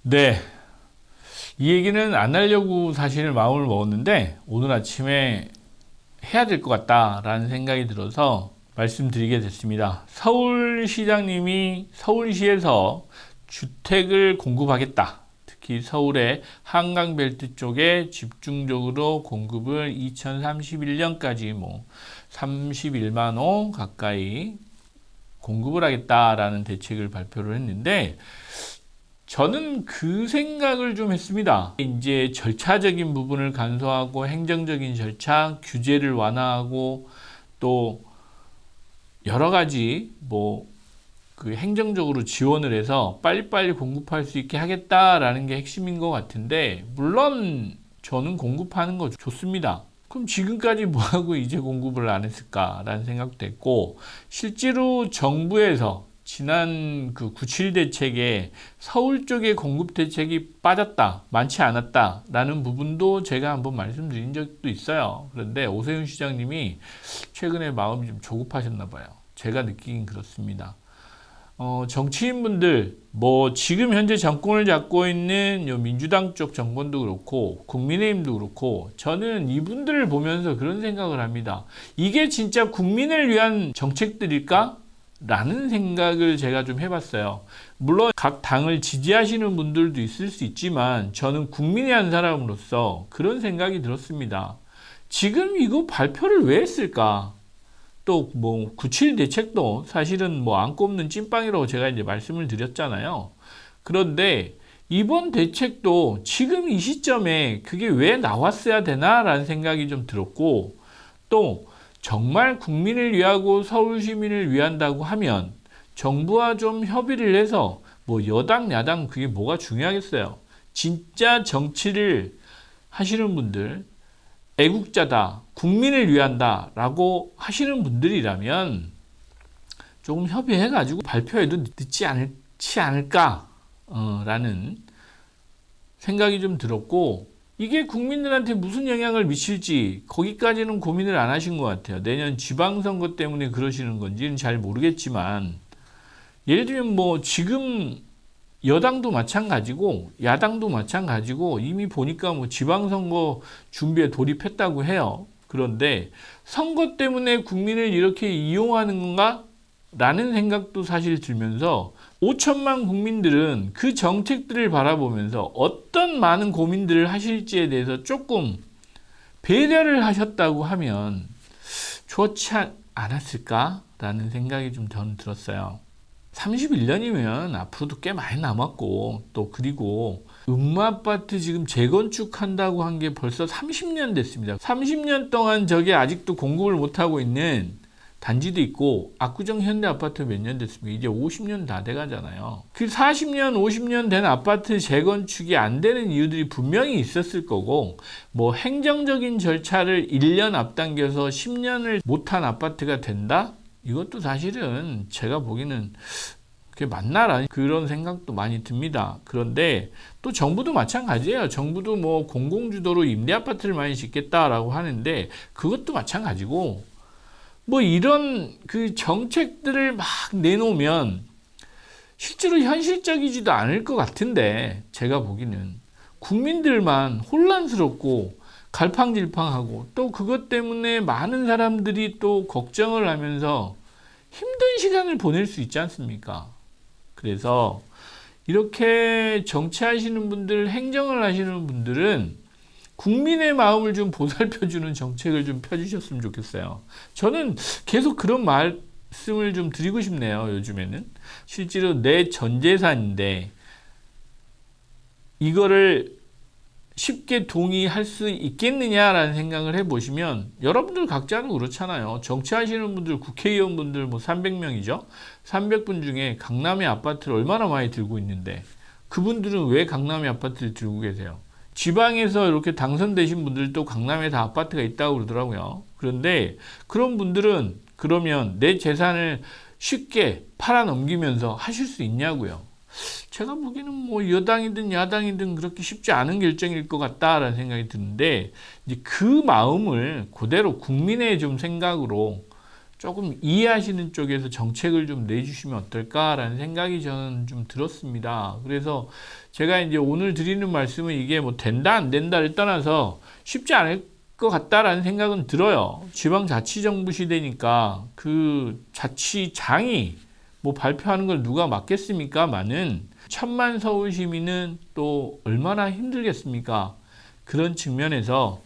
네, 이 얘기는 안 하려고 사실 마음을 먹었는데 오늘 아침에 해야 될 것 같다라는 생각이 들어서 말씀드리게 됐습니다. 서울시장님이 서울시에서 주택을 공급하겠다. 특히 서울의 한강벨트 쪽에 집중적으로 공급을 2031년까지 31만 호 가까이 공급을 하겠다라는 대책을 발표를 했는데 저는 그 생각을 좀 했습니다. 이제 절차적인 부분을 간소화하고 행정적인 절차, 규제를 완화하고 또 여러 가지 그 행정적으로 지원을 해서 빨리빨리 공급할 수 있게 하겠다라는 게 핵심인 것 같은데, 물론 저는 공급하는 거 좋습니다. 그럼 지금까지 뭐하고 이제 공급을 안 했을까라는 생각도 했고, 실제로 정부에서 지난 그 9.7 대책에 서울 쪽에 공급 대책이 빠졌다, 많지 않았다라는 부분도 제가 한번 말씀드린 적도 있어요. 그런데 오세훈 시장님이 최근에 마음이 좀 조급하셨나 봐요. 제가 느끼긴 그렇습니다. 정치인분들, 지금 현재 정권을 잡고 있는 요 민주당 쪽 정권도 그렇고, 국민의힘도 그렇고, 저는 이분들을 보면서 그런 생각을 합니다. 이게 진짜 국민을 위한 정책들일까? 라는 생각을 제가 좀 해봤어요. 물론 각 당을 지지하시는 분들도 있을 수 있지만, 저는 국민의 한 사람으로서 그런 생각이 들었습니다. 지금 이거 발표를 왜 했을까? 또 9.7 대책도 사실은 안 꼽는 찐빵이라고 제가 이제 말씀을 드렸잖아요. 그런데 이번 대책도 지금 이 시점에 그게 왜 나왔어야 되나라는 생각이 좀 들었고, 또 정말 국민을 위하고 서울 시민을 위한다고 하면 정부와 좀 협의를 해서 여당 야당 그게 뭐가 중요하겠어요. 진짜 정치를 하시는 분들, 애국자다, 국민을 위한다 라고 하시는 분들이라면 조금 협의해가지고 발표해도 늦지 않을까 라는 생각이 좀 들었고, 이게 국민들한테 무슨 영향을 미칠지 거기까지는 고민을 안 하신 것 같아요. 내년 지방선거 때문에 그러시는 건지는 잘 모르겠지만, 예를 들면 지금 여당도 마찬가지고 야당도 마찬가지고 이미 보니까 지방선거 준비에 돌입했다고 해요. 그런데 선거 때문에 국민을 이렇게 이용하는 건가? 라는 생각도 사실 들면서 5천만 국민들은 그 정책들을 바라보면서 어떤 많은 고민들을 하실지에 대해서 조금 배려를 하셨다고 하면 좋지 않았을까라는 생각이 좀 저는 들었어요. 31년이면 앞으로도 꽤 많이 남았고, 또 그리고 음마아파트 지금 재건축한다고 한 게 벌써 30년 됐습니다. 30년 동안 저게 아직도 공급을 못하고 있는 단지도 있고, 압구정 현대아파트 몇 년 됐습니까? 이제 50년 다 돼가잖아요. 그 40년, 50년 된 아파트 재건축이 안 되는 이유들이 분명히 있었을 거고, 행정적인 절차를 1년 앞당겨서 10년을 못한 아파트가 된다? 이것도 사실은 제가 보기에는 그게 맞나라는 그런 생각도 많이 듭니다. 그런데 또 정부도 마찬가지예요. 정부도 공공주도로 임대아파트를 많이 짓겠다라고 하는데 그것도 마찬가지고, 이런 그 정책들을 막 내놓으면 실제로 현실적이지도 않을 것 같은데, 제가 보기에는 국민들만 혼란스럽고 갈팡질팡하고, 또 그것 때문에 많은 사람들이 또 걱정을 하면서 힘든 시간을 보낼 수 있지 않습니까? 그래서 이렇게 정치하시는 분들, 행정을 하시는 분들은 국민의 마음을 좀 보살펴주는 정책을 좀 펴주셨으면 좋겠어요. 저는 계속 그런 말씀을 좀 드리고 싶네요. 요즘에는 실제로 내 전 재산인데 이거를 쉽게 동의할 수 있겠느냐라는 생각을 해보시면, 여러분들 각자도 그렇잖아요. 정치하시는 분들, 국회의원분들 300명이죠. 300분 중에 강남의 아파트를 얼마나 많이 들고 있는데, 그분들은 왜 강남의 아파트를 들고 계세요? 지방에서 이렇게 당선되신 분들도 강남에 다 아파트가 있다고 그러더라고요. 그런데 그런 분들은 그러면 내 재산을 쉽게 팔아넘기면서 하실 수 있냐고요. 제가 보기에는 여당이든 야당이든 그렇게 쉽지 않은 결정일 것 같다라는 생각이 드는데, 이제 그 마음을 그대로 국민의 좀 생각으로 조금 이해하시는 쪽에서 정책을 좀 내주시면 어떨까라는 생각이 저는 좀 들었습니다. 그래서 제가 이제 오늘 드리는 말씀은 이게 뭐 된다 안 된다를 떠나서 쉽지 않을 것 같다라는 생각은 들어요. 지방자치정부 시대니까 그 자치장이 뭐 발표하는 걸 누가 맡겠습니까?만은 1,000만 서울 시민은 또 얼마나 힘들겠습니까? 그런 측면에서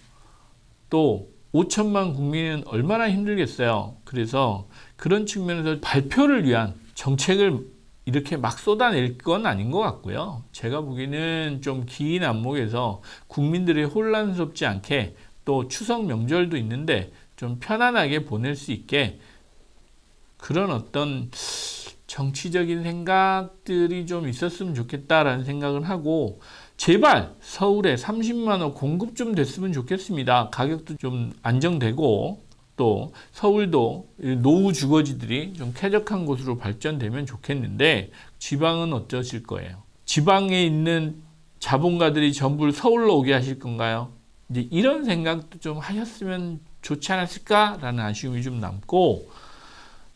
또 5천만 국민은 얼마나 힘들겠어요. 그래서 그런 측면에서 발표를 위한 정책을 이렇게 막 쏟아낼 건 아닌 것 같고요. 제가 보기에는 좀 긴 안목에서 국민들이 혼란스럽지 않게 또 추석 명절도 있는데 좀 편안하게 보낼 수 있게 그런 어떤 정치적인 생각들이 좀 있었으면 좋겠다라는 생각을 하고 제발 서울에 30만 원 공급 좀 됐으면 좋겠습니다. 가격도 좀 안정되고 또 서울도 노후 주거지들이 좀 쾌적한 곳으로 발전되면 좋겠는데 지방은 어떠실 거예요? 지방에 있는 자본가들이 전부 서울로 오게 하실 건가요? 이제 이런 생각도 좀 하셨으면 좋지 않았을까라는 아쉬움이 좀 남고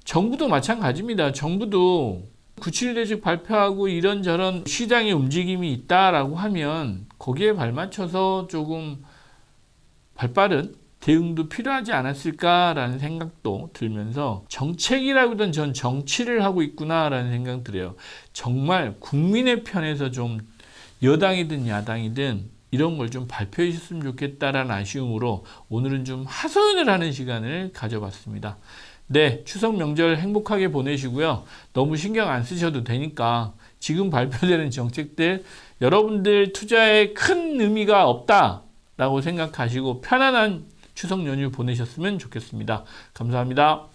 정부도 마찬가지입니다. 정부도 9.7 대책 발표하고 이런저런 시장의 움직임이 있다라고 하면 거기에 발맞춰서 조금 발빠른 대응도 필요하지 않았을까라는 생각도 들면서 정책이라고든 전 정치를 하고 있구나라는 생각 들어요. 정말 국민의 편에서 좀 여당이든 야당이든 이런 걸 좀 발표해 주셨으면 좋겠다라는 아쉬움으로 오늘은 좀 하소연을 하는 시간을 가져봤습니다. 네, 추석 명절 행복하게 보내시고요. 너무 신경 안 쓰셔도 되니까 지금 발표되는 정책들 여러분들 투자에 큰 의미가 없다라고 생각하시고 편안한 추석 연휴 보내셨으면 좋겠습니다. 감사합니다.